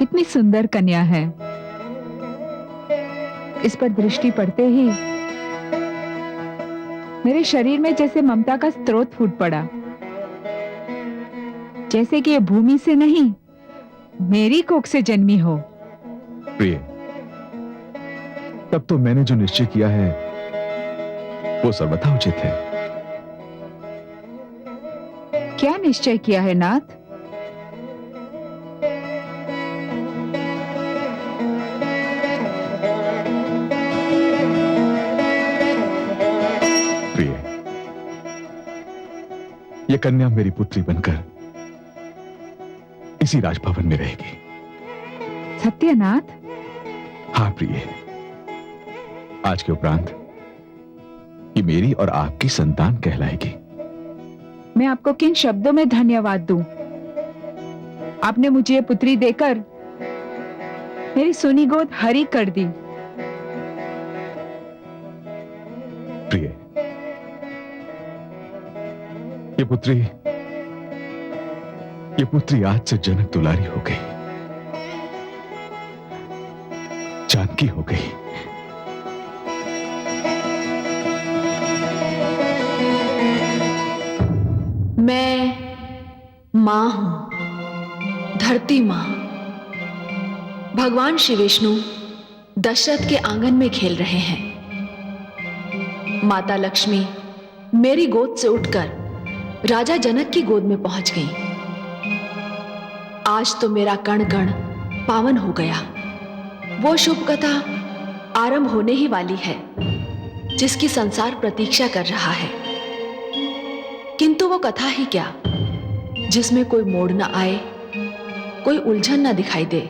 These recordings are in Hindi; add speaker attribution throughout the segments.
Speaker 1: कितनी सुंदर कन्या है। इस पर दृष्टि पड़ते ही मेरे शरीर में जैसे ममता का स्रोत फूट पड़ा, जैसे कि ये भूमि से नहीं मेरी कोख से जन्मी हो।
Speaker 2: प्रिय, तब तो मैंने जो निश्चय किया है वो सर्वथा उचित है।
Speaker 1: क्या निश्चय किया है नाथ?
Speaker 2: प्रिय, ये कन्या मेरी पुत्री बनकर इसी राजभवन में रहेगी।
Speaker 1: सत्यनाथ?
Speaker 2: हाँ प्रिय, आज के उपरांत ये मेरी और आपकी संतान कहलाएगी।
Speaker 1: मैं आपको किन शब्दों में धन्यवाद दूं? आपने मुझे ये पुत्री देकर मेरी सुनी गोद हरी कर दी।
Speaker 2: प्रिय, ये पुत्री आज से जनक दुलारी हो गई, जानकी हो गई।
Speaker 3: मैं मां हूं, धरती मां। भगवान श्री विष्णु दशरथ के आंगन में खेल रहे हैं। माता लक्ष्मी मेरी गोद से उठकर राजा जनक की गोद में पहुंच गई। आज तो मेरा कण कण पावन हो गया। वो शुभ कथा आरंभ होने ही वाली है जिसकी संसार प्रतीक्षा कर रहा है। किंतु वो कथा ही क्या, जिसमें कोई मोड़ न आए, कोई उलझन न दिखाई दे।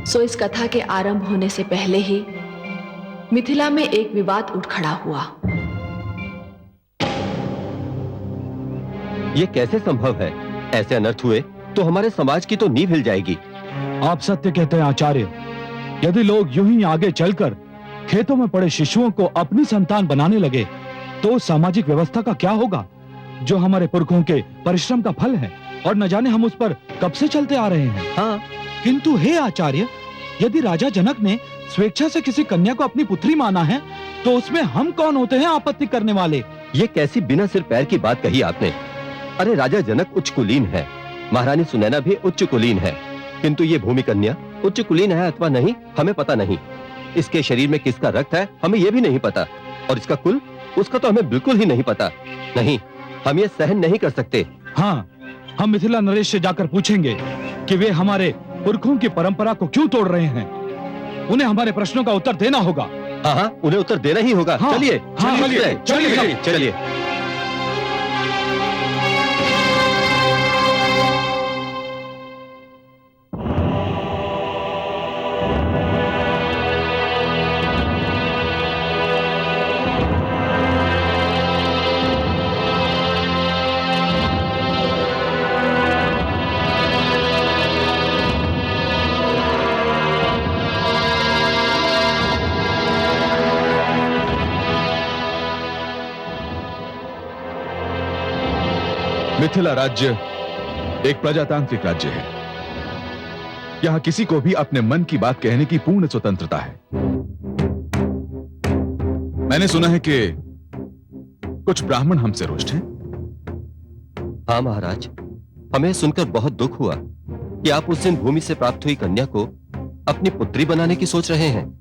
Speaker 3: सो इस कथा के आरंभ होने से पहले ही मिथिला में एक विवाद उठ खड़ा हुआ।
Speaker 4: ये कैसे संभव है? ऐसे अनर्थ हुए तो हमारे समाज की तो नींव हिल जाएगी।
Speaker 5: आप सत्य कहते हैं आचार्य। यदि लोग यूं ही आगे चलकर खेतों में पड़े शिशुओं को अपनी संतान बनाने लगे तो सामाजिक व्यवस्था का क्या होगा, जो हमारे पुरखों के परिश्रम का फल है और न जाने हम उस पर कब से चलते आ रहे हैं।
Speaker 4: हाँ,
Speaker 5: किंतु हे आचार्य, यदि राजा जनक ने स्वेच्छा से किसी कन्या को अपनी पुत्री माना है तो उसमें हम कौन होते हैं आपत्ति करने वाले?
Speaker 4: ये कैसी बिना सिर पैर की बात कही आपने। अरे राजा जनक उच्च कुलीन है, महारानी सुनैना भी उच्च कुलीन है, किंतु ये भूमि कन्या उच्च कुलीन है अथवा नहीं हमें पता नहीं। इसके शरीर में किसका रक्त है हमें यह भी नहीं पता, और इसका कुल उसका तो हमें बिल्कुल ही नहीं पता। नहीं, हम ये सहन नहीं कर सकते।
Speaker 5: हाँ, हम मिथिला नरेश से जाकर पूछेंगे कि वे हमारे पुरखों की परंपरा को क्यों तोड़ रहे हैं। उन्हें हमारे प्रश्नों का उत्तर देना होगा।
Speaker 4: हाँ, उन्हें उत्तर देना ही होगा।
Speaker 5: हाँ,
Speaker 4: चलिए
Speaker 5: चलिए।
Speaker 4: चलिए।
Speaker 2: मिथिला राज्य एक प्रजातांत्रिक राज्य है। यहां किसी को भी अपने मन की बात कहने की पूर्ण स्वतंत्रता है। मैंने सुना है कि कुछ ब्राह्मण हमसे रुष्ट हैं।
Speaker 4: हाँ महाराज, हमें सुनकर बहुत दुख हुआ कि आप उस दिन भूमि से प्राप्त हुई कन्या को अपनी पुत्री बनाने की सोच रहे हैं।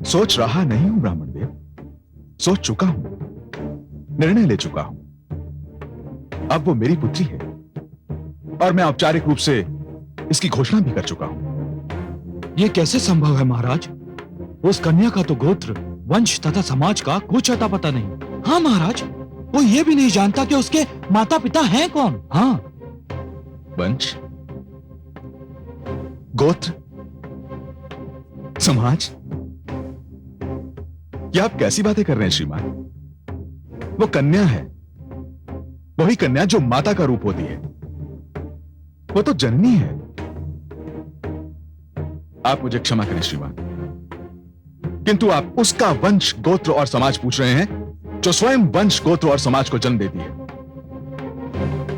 Speaker 2: सोच रहा नहीं हूं ब्राह्मण देव, सोच चुका हूं, निर्णय ले चुका हूं। अब वो मेरी पुत्री है और मैं औपचारिक रूप से इसकी घोषणा भी कर चुका हूं।
Speaker 5: ये कैसे संभव है महाराज? उस कन्या का तो गोत्र, वंश तथा समाज का कुछ अता पता नहीं। हाँ महाराज, वो ये भी नहीं जानता कि उसके माता पिता हैं कौन। हाँ,
Speaker 2: वंश, गोत्र, समाज, ये आप कैसी बातें कर रहे हैं श्रीमान? वो कन्या है, वही कन्या जो माता का रूप होती है। वो तो जननी है। आप मुझे क्षमा करें श्रीमान, किंतु आप उसका वंश, गोत्र और समाज पूछ रहे हैं जो स्वयं वंश, गोत्र और समाज को जन्म देती है।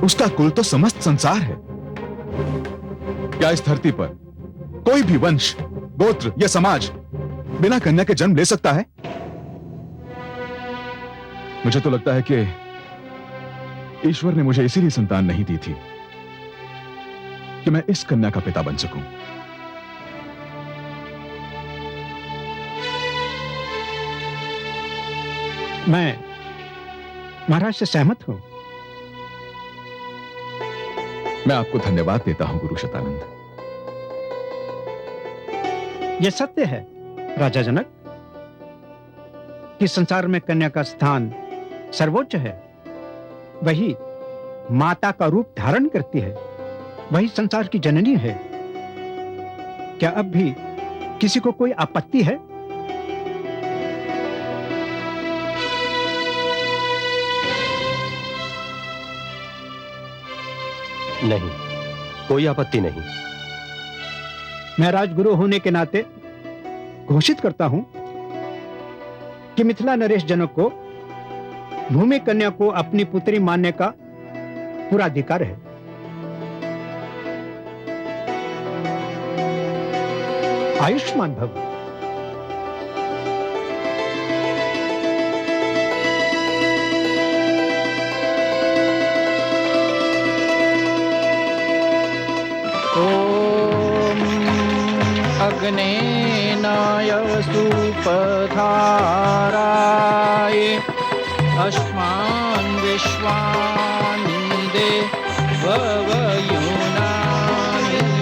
Speaker 2: उसका कुल तो समस्त संसार है। क्या इस धरती पर कोई भी वंश, गोत्र या समाज बिना कन्या के जन्म ले सकता है? मुझे तो लगता है कि ईश्वर ने मुझे इसीलिए संतान नहीं दी थी कि मैं इस कन्या का पिता बन सकूं।
Speaker 6: मैं महाराज से सहमत हूं।
Speaker 2: मैं आपको धन्यवाद देता हूं गुरु शतानंद।
Speaker 6: यह सत्य है राजा जनक कि संसार में कन्या का स्थान सर्वोच्च है। वही माता का रूप धारण करती है, वही संसार की जननी है। क्या अब भी किसी को कोई आपत्ति है?
Speaker 4: नहीं, कोई आपत्ति नहीं।
Speaker 6: मैं राजगुरु होने के नाते घोषित करता हूं कि मिथिला नरेश जनक को भूमि कन्या को अपनी पुत्री मानने का पूरा अधिकार है। आयुष्मान भव।
Speaker 7: अग्नेनाय सुपधाराय अस्मान् विश्वानि देवयूनानि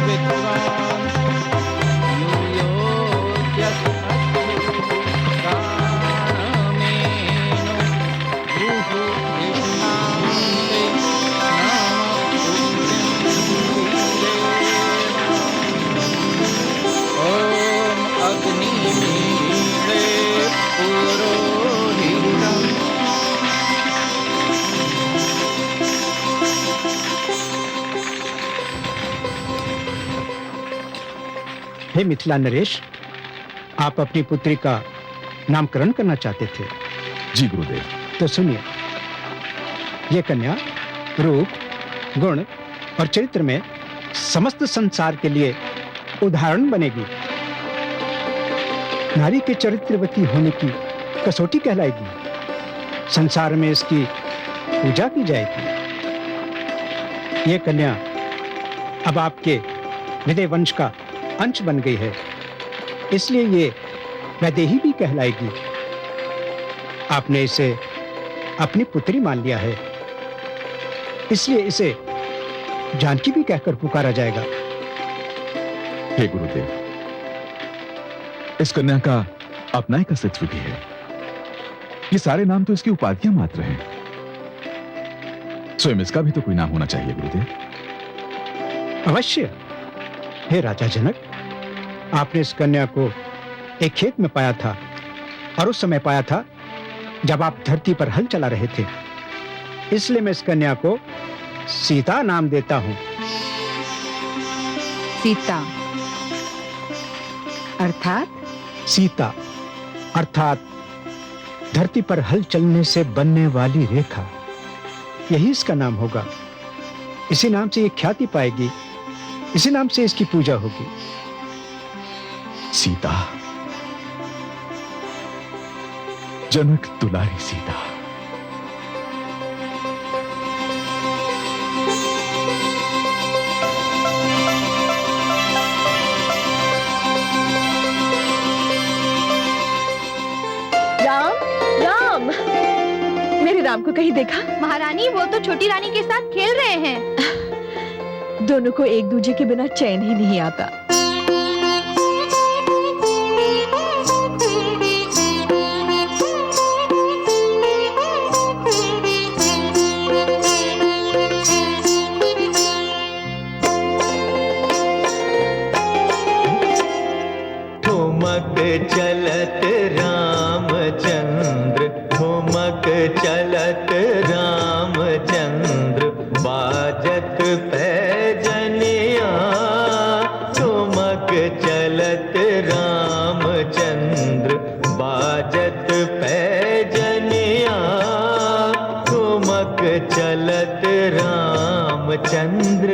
Speaker 7: विद्वान् यूयोऽद्यस्मत्तु प्राणमेनो रुहुधिष्ठान्ते अग्निमीळे पुरोहितम्।
Speaker 6: हे मिथिला नरेश, आप अपनी पुत्री का नामकरण करना चाहते थे।
Speaker 2: जी गुरुदेव।
Speaker 6: तो सुनिए, यह कन्या रूप, गुण और चरित्र में समस्त संसार के लिए उदाहरण बनेगी। नारी के चरित्रवती होने की कसौटी कहलाएगी। संसार में इसकी पूजा की जाएगी। यह कन्या अब आपके हृदय वंश का अंश बन गई है, इसलिए ये वैदेही भी कहलाएगी। आपने इसे अपनी पुत्री मान लिया है, इसलिए इसे जानकी भी कहकर पुकारा जाएगा।
Speaker 2: हे गुरुदेव, इस कन्या का अपना एक अस्तित्व भी है। ये सारे नाम तो इसकी उपाधियां मात्र हैं। स्वयं इसका भी तो कोई नाम होना चाहिए गुरुदेव।
Speaker 6: अवश्य। हे राजा जनक, आपने इस कन्या को एक खेत में पाया था, और उस समय पाया था जब आप धरती पर हल चला रहे थे। इसलिए मैं इस कन्या को सीता नाम देता हूं।
Speaker 1: सीता अर्थात?
Speaker 6: सीता अर्थात धरती पर हल चलने से बनने वाली रेखा, यही इसका नाम होगा। इसी नाम से ये ख्याति पाएगी, इसी नाम से इसकी पूजा होगी।
Speaker 2: सीता, जनक दुलारी सीता।
Speaker 3: राम, राम, मेरे राम को कहीं देखा?
Speaker 8: महारानी, वो तो छोटी रानी के साथ खेल रहे हैं।
Speaker 3: दोनों को एक दूजे के बिना चैन ही नहीं आता।
Speaker 9: ठुमक चलत रामचंद्र, ठुमक चलत रामचंद्र, बाजत पैजनिया। ठुमक चलत रामचंद्र, बाजत पैजनिया। ठुमक चलत रामचंद्र।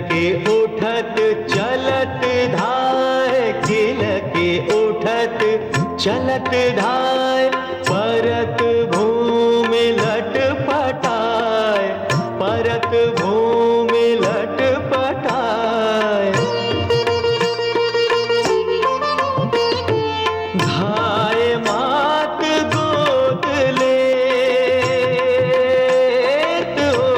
Speaker 9: के उठत चलत धाय, खिल के उठत चलत धाय, परत भूमि लट पटाय, परत भूमि लट पटाय। धाय मात गोद लेत हो,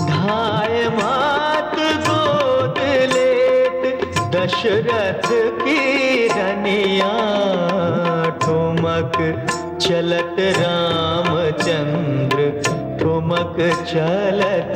Speaker 9: धाय मात गोद लेत, दशरथ की रनिया, ठुमक चलत रामचंद्र, ठुमक चलत।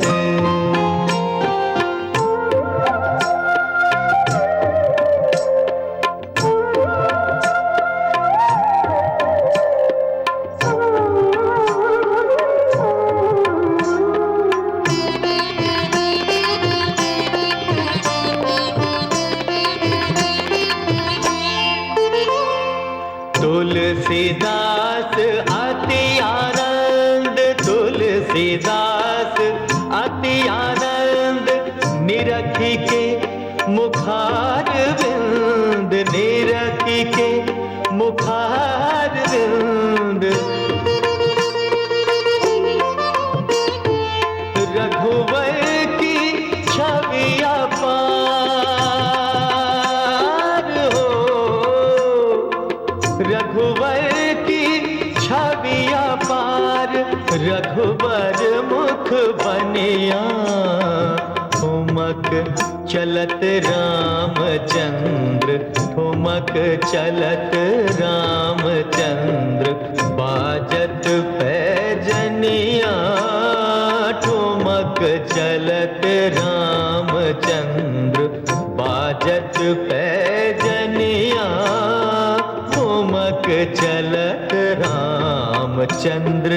Speaker 9: तुलसीदास अति आनंद, तुलसीदास अति आनंद, निरखी के मुखार विंद, निरखी के मुखार विंद। रघुवर की छवि अपार हो, रघुवर की छवि अपार, रघुवर मुख बनिया, ठुमक चलत रामचंद्र, ठुमक चलत रामचंद्र, बाजत पैजनिया, ठुमक चलत रामचंद्र, बाजत पैजनिया, ठुमक चलत रामचंद्र।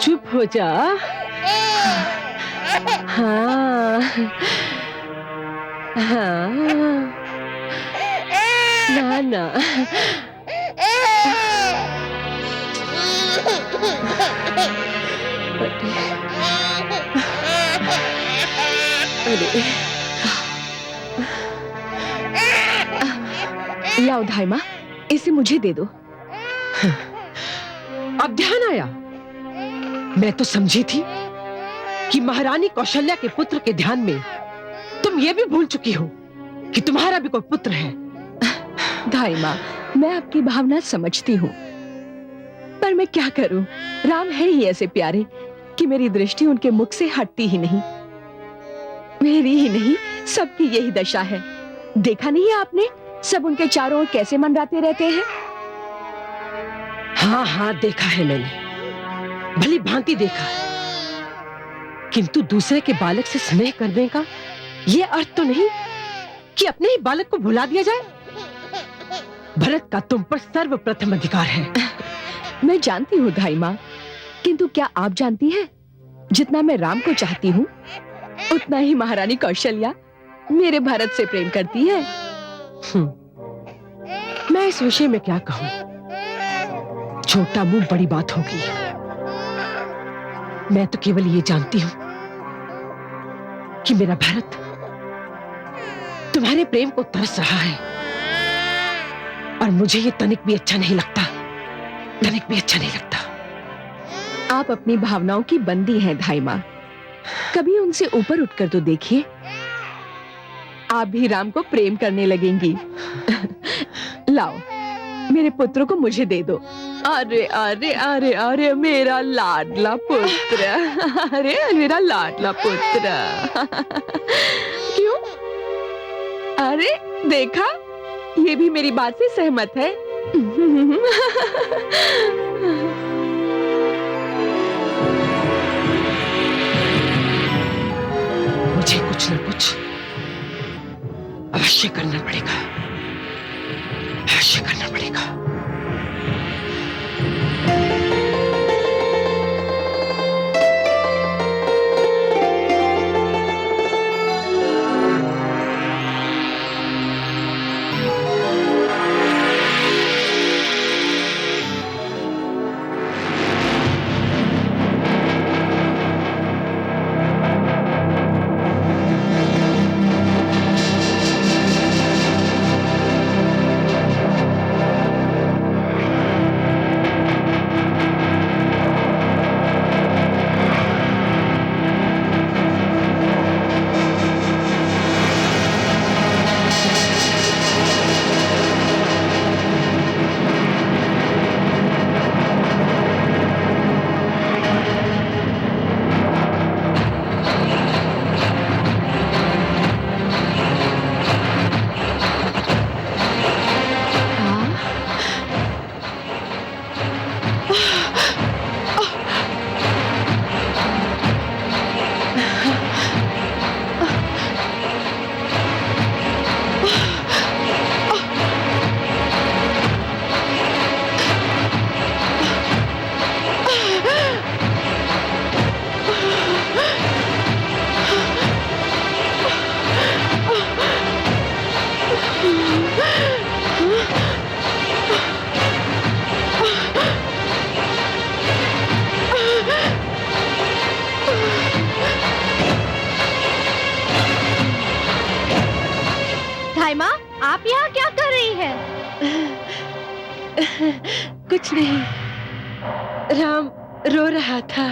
Speaker 10: चुप हो जा। हाँ हाँ, ना ना, अरे
Speaker 3: लाओ धाई माँ, इसे मुझे दे दो।
Speaker 10: अब ध्यान आया। मैं तो समझी थी कि महारानी कौशल्या के पुत्र के ध्यान में तुम ये भी भूल चुकी हो कि तुम्हारा भी कोई पुत्र है।
Speaker 3: धाई माँ, मैं आपकी भावना समझती हूँ, पर मैं क्या करूं? राम है ही ऐसे प्यारे कि मेरी दृष्टि उनके मुख से हटती ही नहीं। मेरी ही नहीं, सबकी यही दशा है। देखा नहीं है आपने, सब उनके चारों ओर कैसे मंडराते रहते हैं।
Speaker 10: हाँ हाँ, देखा है मैंने, भली भांति देखा है। किंतु दूसरे के बालक से स्नेह करने का यह अर्थ तो नहीं कि अपने ही बालक को भुला दिया जाए। भरत का तुम पर सर्वप्रथम अधिकार है।
Speaker 3: मैं जानती हूँ धाई माँ, किंतु क्या आप जानती हैं, जितना मैं राम को चाहती हूँ, उतना ही महारानी कौशल्या मेरे भरत से प्रेम करती है।
Speaker 10: मैं इस विषय में क्या कहूँ? छोटा मुंह बड़ी बात होगी। मैं तो केवल ये जानती हूँ कि मेरा भरत तुम्हारे प्रेम को तरस रहा है, और मुझे ये तनिक भी अच्छा नहीं लगता, तनिक भी अच्छा नहीं लगता।
Speaker 3: आप अपनी भावनाओं की बंदी हैं धाई माँ, कभी उनसे ऊपर उठकर तो देखिए, आप भी राम को प्रेम करने लगेंगी। लाओ, मेरे पुत्र को मुझे दे दो। अरे अरे अरे अरे, मेरा लाडला पुत्र, अरे मेरा लाडला पुत्र। क्यों? अरे देखा, ये भी मेरी बात से सहमत है।
Speaker 10: मुझे कुछ न कुछ अवश्य करना पड़ेगा, अवश्य करना पड़ेगा।
Speaker 8: आप यहाँ क्या कर रही हैं?
Speaker 10: कुछ नहीं, राम रो रहा था।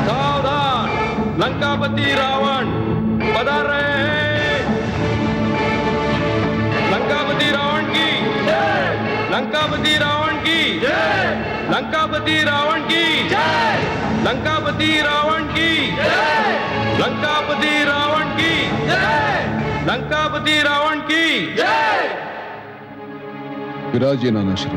Speaker 11: सावधान, लंकापति रावण पधार रहे हैं। लंकापति रावण की जय, लंकापति रावण की जय, लंकापति रावण की जय, लंकापति रावण की जय, लंकापति रावण की जय, लंकापति रावण की जय।
Speaker 2: विराजिए नाना श्री।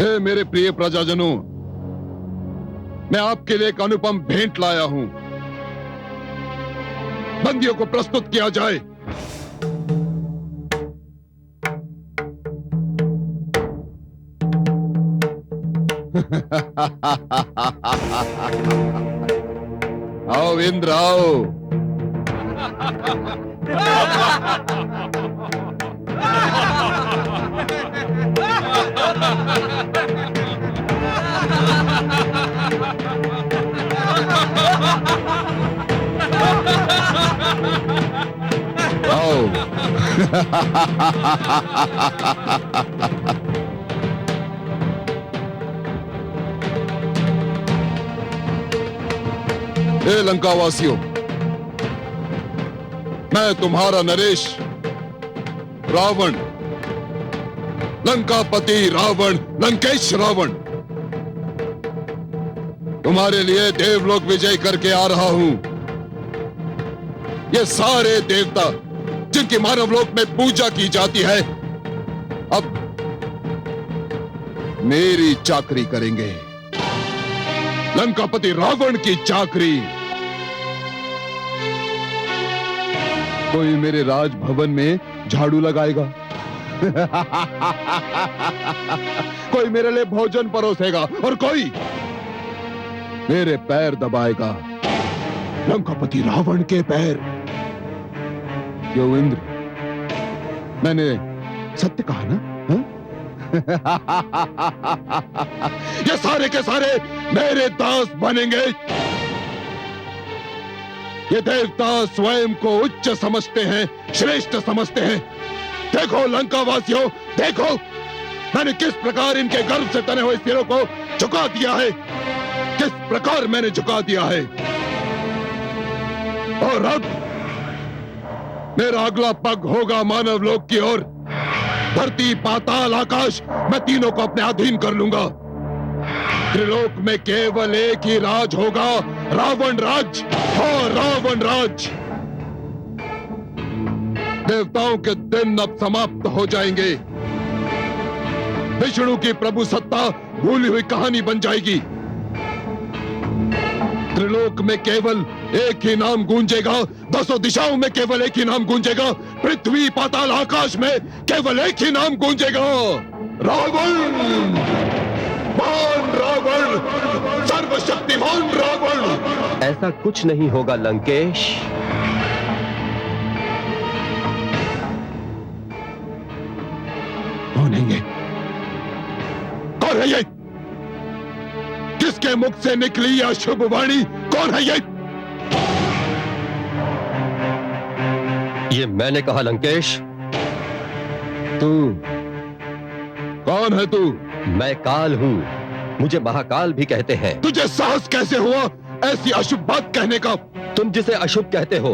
Speaker 2: हे मेरे प्रिय प्रजाजनों, मैं आपके लिए एक अनुपम भेंट लाया हूं। बंदियों को प्रस्तुत किया जाए। आओ इंद्र आओ। आओ। हे लंकावासियों, मैं तुम्हारा नरेश रावण, लंकापति रावण, लंकेश रावण, तुम्हारे लिए देवलोक विजय करके आ रहा हूं। ये सारे देवता जिनकी मानवलोक में पूजा की जाती है, अब मेरी चाकरी करेंगे। लंकापति रावण की चाकरी। कोई मेरे राजभवन में झाड़ू लगाएगा, कोई मेरे लिए भोजन परोसेगा और कोई मेरे पैर दबाएगा, लंकापति रावण के पैर। क्यों इंद्र, मैंने सत्य कहा ना? ये सारे के सारे मेरे दास बनेंगे। ये देवता स्वयं को उच्च समझते हैं, श्रेष्ठ समझते हैं। देखो लंकावासियों, देखो मैंने किस प्रकार इनके गर्व से तने हुए सिरों को झुका दिया है, किस प्रकार मैंने झुका दिया है। और अब मेरा अगला पग होगा मानव लोक की ओर। धरती, पाताल, आकाश, मैं तीनों को अपने अधीन कर लूंगा। त्रिलोक में केवल एक ही राज होगा, रावण राज। हाँ, रावण राज। देवताओं के दिन अब समाप्त हो जाएंगे। विष्णु की प्रभु सत्ता भूली हुई कहानी बन जाएगी। त्रिलोक में केवल एक ही नाम गूंजेगा, 10 दिशाओं में केवल एक ही नाम गूंजेगा, पृथ्वी पाताल आकाश में केवल एक ही नाम गूंजेगा, रावण। महान रावण, सर्वशक्तिमान रावण।
Speaker 4: ऐसा कुछ नहीं होगा लंकेश।
Speaker 2: कौन है ये? कौन है ये? किसके मुख से निकली यह शुभ वाणी? कौन है ये?
Speaker 4: ये मैंने कहा लंकेश।
Speaker 2: तू कौन है? तू?
Speaker 4: मैं काल हूँ, मुझे महाकाल भी कहते हैं।
Speaker 2: तुझे साहस कैसे हुआ ऐसी अशुभ बात कहने का?
Speaker 4: तुम जिसे अशुभ कहते हो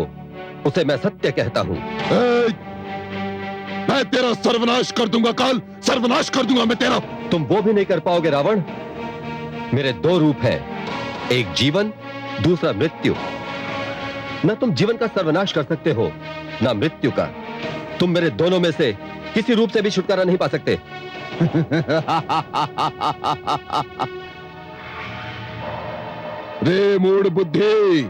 Speaker 4: उसे मैं सत्य कहता हूँ।
Speaker 2: मैं तेरा सर्वनाश कर दूंगा काल, सर्वनाश कर दूंगा मैं तेरा।
Speaker 4: तुम वो भी नहीं कर पाओगे रावण। मेरे 2 रूप हैं, एक जीवन, दूसरा मृत्यु। न तुम जीवन का सर्वनाश कर सकते हो, ना मृत्यु का। तुम मेरे दोनों में से किसी रूप से भी छुटकारा नहीं पा सकते।
Speaker 2: रे मूढ़ बुद्धि,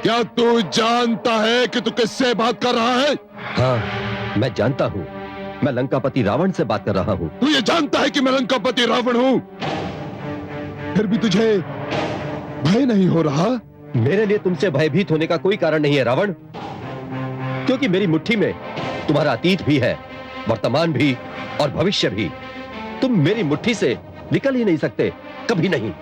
Speaker 2: क्या तू जानता है कि तू किससे बात कर रहा है?
Speaker 4: हाँ, मैं जानता हूँ। मैं लंकापति रावण से बात कर रहा हूँ।
Speaker 2: तू ये जानता है कि मैं लंकापति रावण हूँ, फिर भी तुझे भय नहीं हो रहा?
Speaker 4: मेरे लिए तुमसे भयभीत होने का कोई कारण नहीं है रावण, क्योंकि मेरी मुट्ठी में तुम्हारा अतीत भी है, वर्तमान भी और भविष्य भी। तुम मेरी मुट्ठी से निकल ही नहीं सकते, कभी नहीं।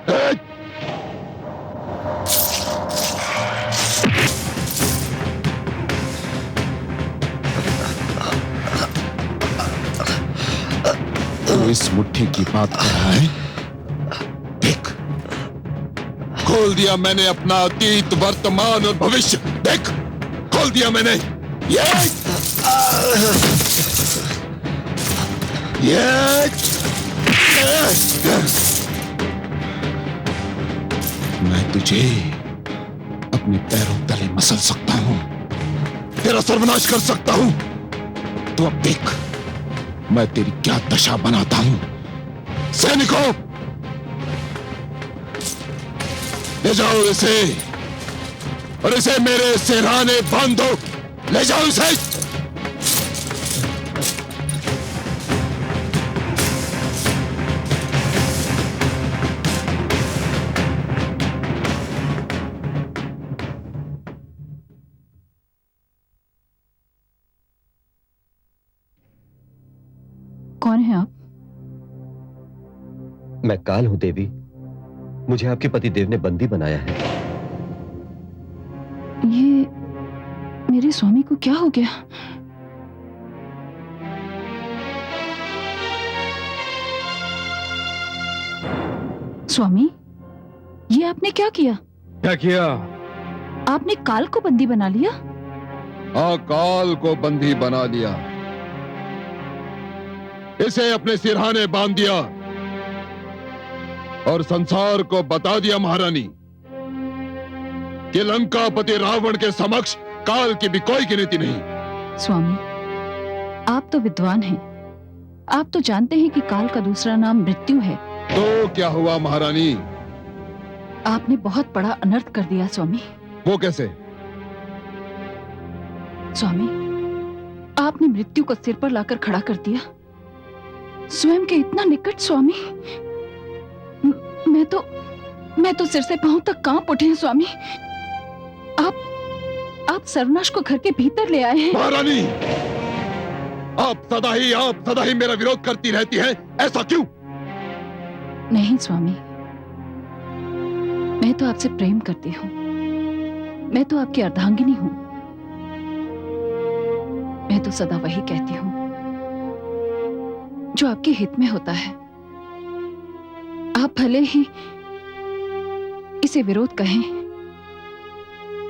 Speaker 2: तू इस मुट्ठी की बात कर रहा है? देख, खोल दिया मैंने अपना अतीत, वर्तमान और भविष्य। देख, खोल दिया मैंने। मैं तुझे अपने पैरों तले मसल सकता हूं, तेरा सर्वनाश कर सकता हूं। तो अब देख मैं तेरी क्या दशा बनाता हूं। सैनिकों, ले जाओ इसे और इसे मेरे सिरहाने बांधो। ले जाओ इसे।
Speaker 1: कौन है आप?
Speaker 4: मैं काल हूं देवी, मुझे आपके पति देव ने बंदी बनाया है।
Speaker 1: ये मेरे स्वामी को क्या हो गया? स्वामी, ये आपने क्या किया?
Speaker 5: क्या किया?
Speaker 1: आपने काल को बंदी बना लिया?
Speaker 2: हाँ, काल को बंदी बना लिया, इसे अपने सिरहाने बांध दिया और संसार को बता दिया महारानी कि लंकापति रावण के समक्ष काल की भी कोई गिनती नहीं।
Speaker 1: स्वामी, आप तो विद्वान हैं, आप तो जानते हैं कि काल का दूसरा नाम मृत्यु है।
Speaker 2: तो क्या हुआ महारानी?
Speaker 1: आपने बहुत बड़ा अनर्थ कर दिया स्वामी।
Speaker 2: वो कैसे?
Speaker 1: स्वामी, आपने मृत्यु को सिर पर लाकर खड़ा कर दिया, स्वयं के इतना निकट। स्वामी, मैं तो सिर से पांव तक कांप उठे हैं स्वामी। आप सर्वनाश को घर के भीतर ले आए हैं।
Speaker 2: महारानी, आप सदा ही मेरा विरोध करती रहती हैं, ऐसा क्यों?
Speaker 1: नहीं स्वामी, मैं तो आपसे प्रेम करती हूँ, मैं तो आपकी अर्धांगिनी हूँ। मैं तो सदा वही कहती हूँ जो आपके हित में होता है। आप भले ही इसे विरोध कहें,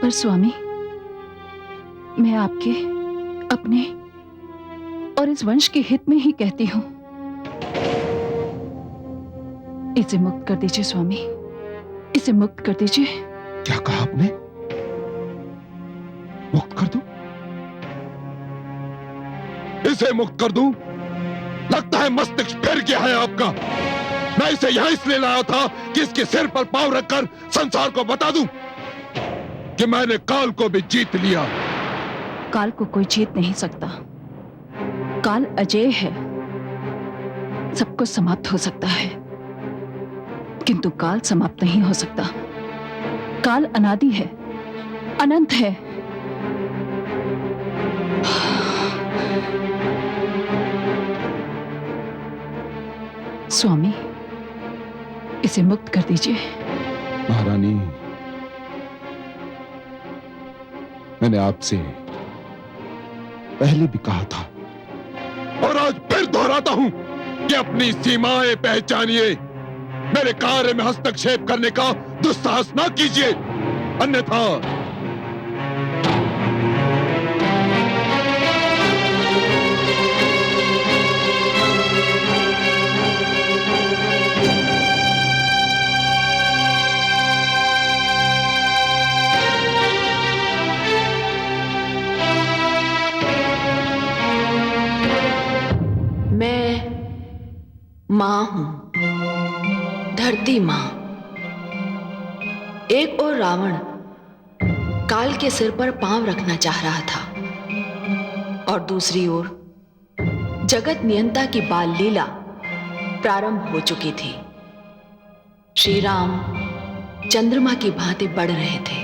Speaker 1: पर स्वामी, मैं आपके, अपने और इस वंश के हित में ही कहती हूं। इसे मुक्त कर दीजिए स्वामी, इसे मुक्त कर दीजिए।
Speaker 2: क्या कहा आपने? मुक्त कर दूं? इसे मुक्त कर दूं? लगता है मस्तिष्क फिर गया है आपका। मैं इसे यहां इसलिए लाया था कि इसके सिर पर पांव रखकर संसार को बता दूं कि मैंने काल को भी जीत लिया।
Speaker 1: काल को कोई जीत नहीं सकता। काल अजय है, सब कुछ समाप्त हो सकता है, किंतु काल समाप्त नहीं हो सकता। काल अनादि है, अनंत है। स्वामी, इसे मुक्त कर दीजिए।
Speaker 2: महारानी, मैंने आपसे पहले भी कहा था और आज फिर दोहराता हूं कि अपनी सीमाएं पहचानिए। मेरे कार्य में हस्तक्षेप करने का दुस्साहस ना कीजिए, अन्यथा
Speaker 3: मैं मां हूं, धरती मां। एक और रावण काल के सिर पर पांव रखना चाह रहा था और दूसरी ओर जगत नियंता की बाल लीला प्रारंभ हो चुकी थी। श्री राम चंद्रमा की भांति बढ़ रहे थे।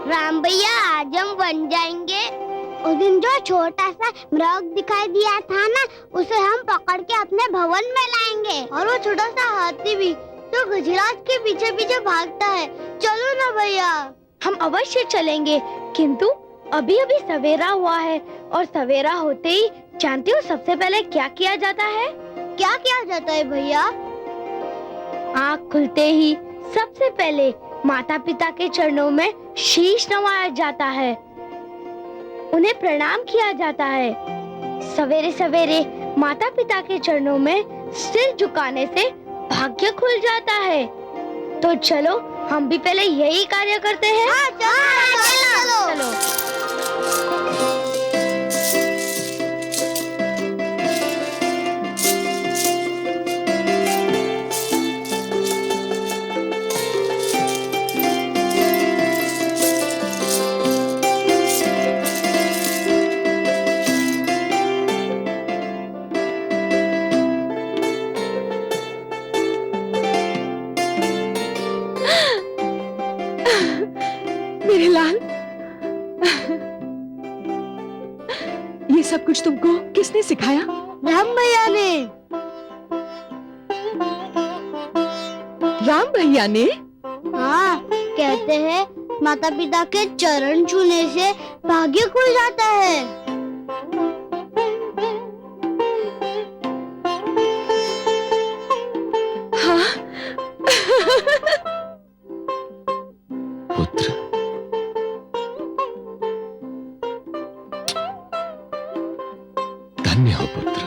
Speaker 8: राम भैया, आज हम बन जाएंगे। उस दिन जो छोटा सा मृग दिखाई दिया था ना, उसे हम पकड़ के अपने भवन में लाएंगे। और वो छोटा सा हाथी भी जो गजराज के पीछे पीछे भागता है। चलो ना भैया। हम अवश्य चलेंगे, किंतु अभी अभी सवेरा हुआ है और सवेरा होते ही जानते हो सबसे पहले क्या किया जाता है? क्या किया जाता है भैया? आँख खुलते ही सबसे पहले माता पिता के चरणों में शीश नवाया जाता है, उन्हें प्रणाम किया जाता है। सवेरे सवेरे माता पिता के चरणों में सिर झुकाने से भाग्य खुल जाता है। तो चलो हम भी पहले यही कार्य करते हैं। चलो, चलो।
Speaker 10: मेरे लाल, ये सब कुछ तुमको किसने सिखाया?
Speaker 8: राम भैया ने।
Speaker 10: राम भैया ने?
Speaker 8: हाँ, कहते हैं माता पिता के चरण छूने से भाग्य खुल जाता है।
Speaker 10: हाँ।
Speaker 2: पुत्र, धन्य हो पुत्र।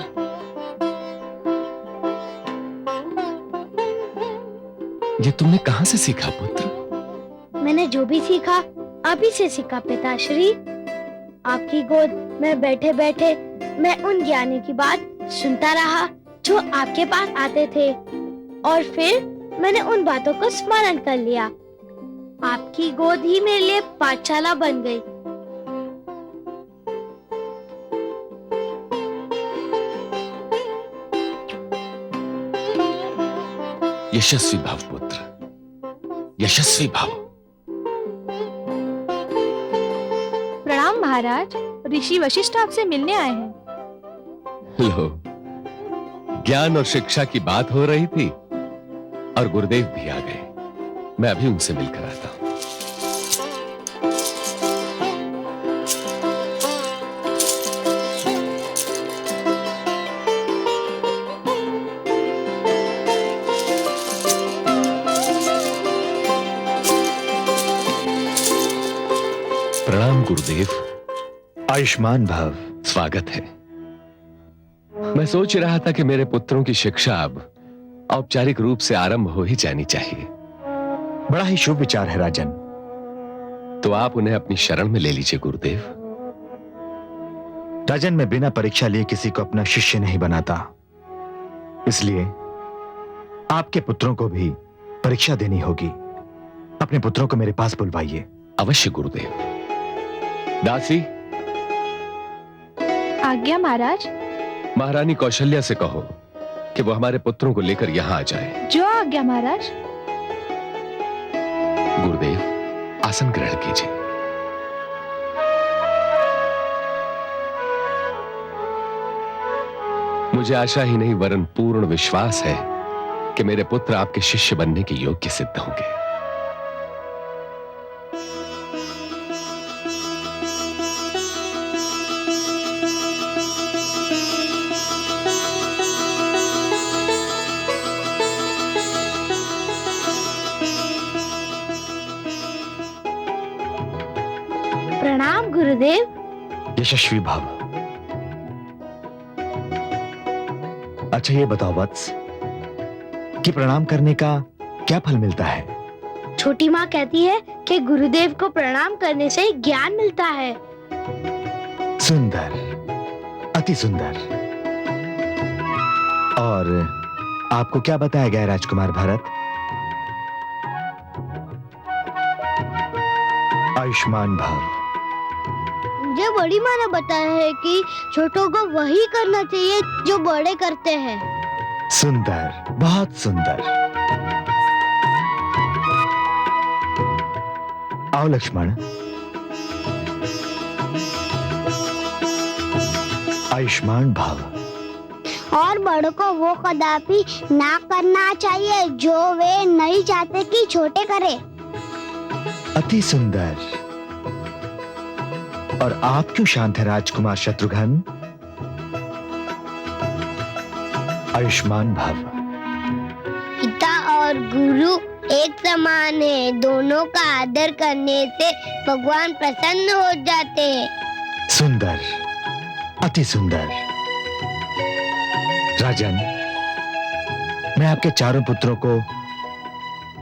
Speaker 2: ये तुमने कहां से सीखा पुत्र?
Speaker 8: मैंने जो भी सीखा अभी से सीखा पिताश्री। आपकी गोद में बैठे बैठे मैं उन ज्ञानी की बात सुनता रहा जो आपके पास आते थे, और फिर मैंने उन बातों को स्मरण कर लिया। आपकी गोद ही मेरे लिए पाठशाला बन गई।
Speaker 12: यशस्वी भव पुत्र, यशस्वी भव।
Speaker 8: प्रणाम महाराज, ऋषि वशिष्ठ आपसे मिलने आए हैं।
Speaker 12: लो, ज्ञान और शिक्षा की बात हो रही थी और गुरुदेव भी आ गए। मैं अभी उनसे मिलकर आता हूं। प्रणाम गुरुदेव।
Speaker 2: आयुष्मान भव।
Speaker 12: स्वागत है। मैं सोच रहा था कि मेरे पुत्रों की शिक्षा अब औपचारिक रूप से आरंभ हो ही जानी चाहिए।
Speaker 2: बड़ा ही शुभ विचार है राजन।
Speaker 12: तो आप उन्हें अपनी शरण में ले लीजिए गुरुदेव।
Speaker 2: राजन, मैं बिना परीक्षा लिए किसी को अपना शिष्य नहीं बनाता, इसलिए आपके पुत्रों को भी परीक्षा देनी होगी। अपने पुत्रों को मेरे पास बुलवाइए।
Speaker 12: अवश्य गुरुदेव। दासी,
Speaker 8: आज्ञा महाराज।
Speaker 12: महारानी कौशल्या से कहो कि वो हमारे पुत्रों को लेकर यहां आ जाए।
Speaker 8: जो आज्ञा महाराज।
Speaker 12: गुरुदेव, आसन ग्रहण कीजिए। मुझे आशा ही नहीं वरन पूर्ण विश्वास है कि मेरे पुत्र आपके शिष्य बनने के योग्य सिद्ध होंगे।
Speaker 8: प्रणाम गुरुदेव।
Speaker 2: यशस्वी भव। अच्छा ये बताओ वत्स कि प्रणाम करने का क्या फल मिलता है?
Speaker 8: छोटी माँ कहती है कि गुरुदेव को प्रणाम करने से ज्ञान मिलता है।
Speaker 2: सुंदर, अति सुंदर। और आपको क्या बताया गया राजकुमार भरत? आयुष्मान भव।
Speaker 8: मुझे बड़ी माँ ने बताया है कि छोटों को वही करना चाहिए जो बड़े करते हैं।
Speaker 2: सुंदर, बहुत सुंदर। आओ लक्ष्मण। आयुष्मान भव।
Speaker 8: और बड़ों को वो कदापि ना करना चाहिए जो वे नहीं चाहते कि छोटे करें।
Speaker 2: अति सुंदर। और आप क्यों शांत है राजकुमार शत्रुघ्न? आयुष्मान भव।
Speaker 8: पिता और गुरु एक समान है। दोनों का आदर करने से भगवान प्रसन्न हो जाते हैं।
Speaker 2: सुंदर, अति सुंदर। राजन, मैं आपके चारों पुत्रों को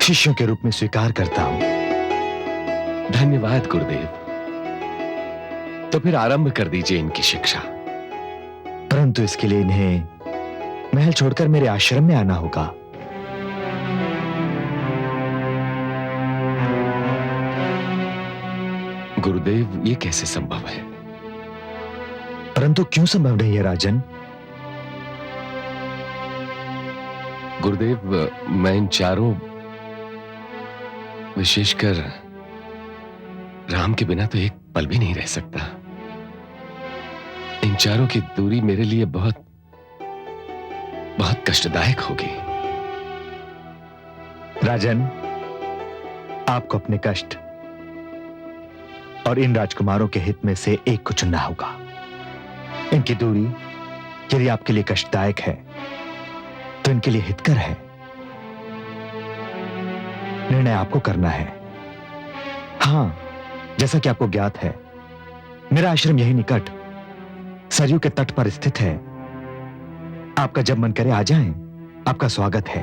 Speaker 2: शिष्यों के रूप में स्वीकार करता हूं।
Speaker 12: धन्यवाद गुरुदेव। तो फिर आरंभ कर दीजिए इनकी शिक्षा।
Speaker 2: परंतु इसके लिए इन्हें महल छोड़कर मेरे आश्रम में आना होगा।
Speaker 12: गुरुदेव, ये कैसे संभव है?
Speaker 2: परंतु क्यों संभव नहीं है राजन?
Speaker 12: गुरुदेव, मैं इन चारों, विशेषकर राम के बिना तो एक पल भी नहीं रह सकता। इन चारों की दूरी मेरे लिए बहुत बहुत कष्टदायक होगी।
Speaker 2: राजन, आपको अपने कष्ट और इन राजकुमारों के हित में से एक को चुनना होगा। इनकी दूरी यदि आपके लिए कष्टदायक है तो इनके लिए हितकर है। निर्णय आपको करना है। हां, जैसा कि आपको ज्ञात है, मेरा आश्रम यही निकट सरयू के तट पर स्थित है। आपका जब मन करे आ जाएं, आपका स्वागत है।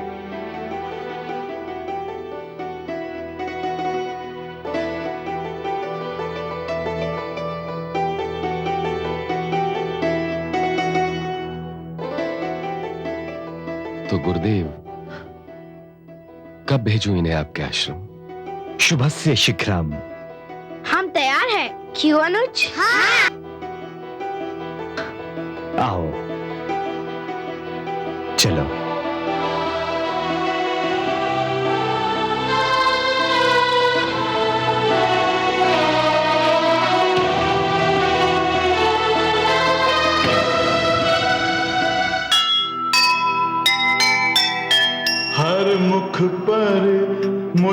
Speaker 12: तो गुरुदेव, कब भेजूं इन्हें आपके आश्रम?
Speaker 2: शुभस्य शीघ्रम।
Speaker 8: हम तैयार हैं। क्यों अनुज? हाँ।
Speaker 2: आओ, चलो।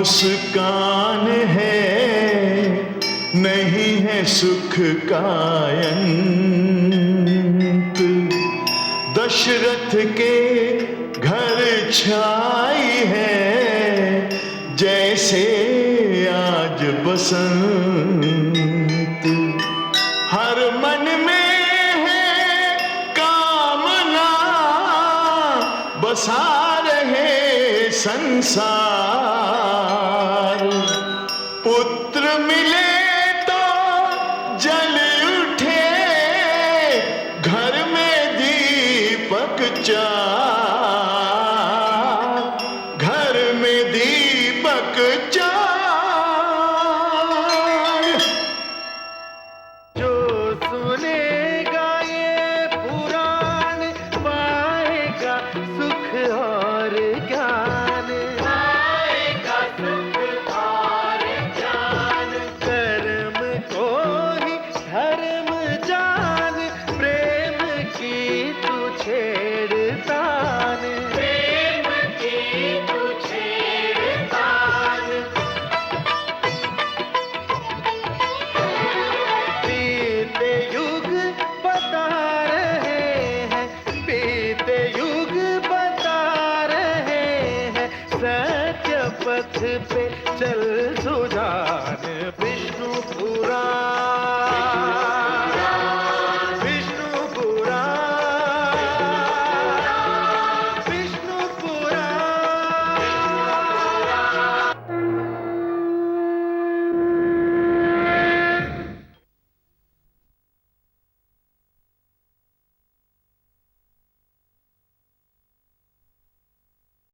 Speaker 13: मुस्कान है, नहीं है सुख का अंत। दशरथ के घर छाई है, जैसे आज बसंत। हर मन में है कामना, बसा रहे संसार। पुत्र मिले तो जल उठे, घर में दीपक चार, घर में दीपक चार।
Speaker 9: जो सुनेगा ये पुराण, पाएगा सुख और ज्ञान, पाएगा सुख और ज्ञान। कर्म को ही धर्म जान, प्रेम की तू छेड़तान, प्रेम की तू छेड़तान। बीते युग बता रहे हैं, बीते युग बता रहे हैं, सत्य पथ पे चल सुजान।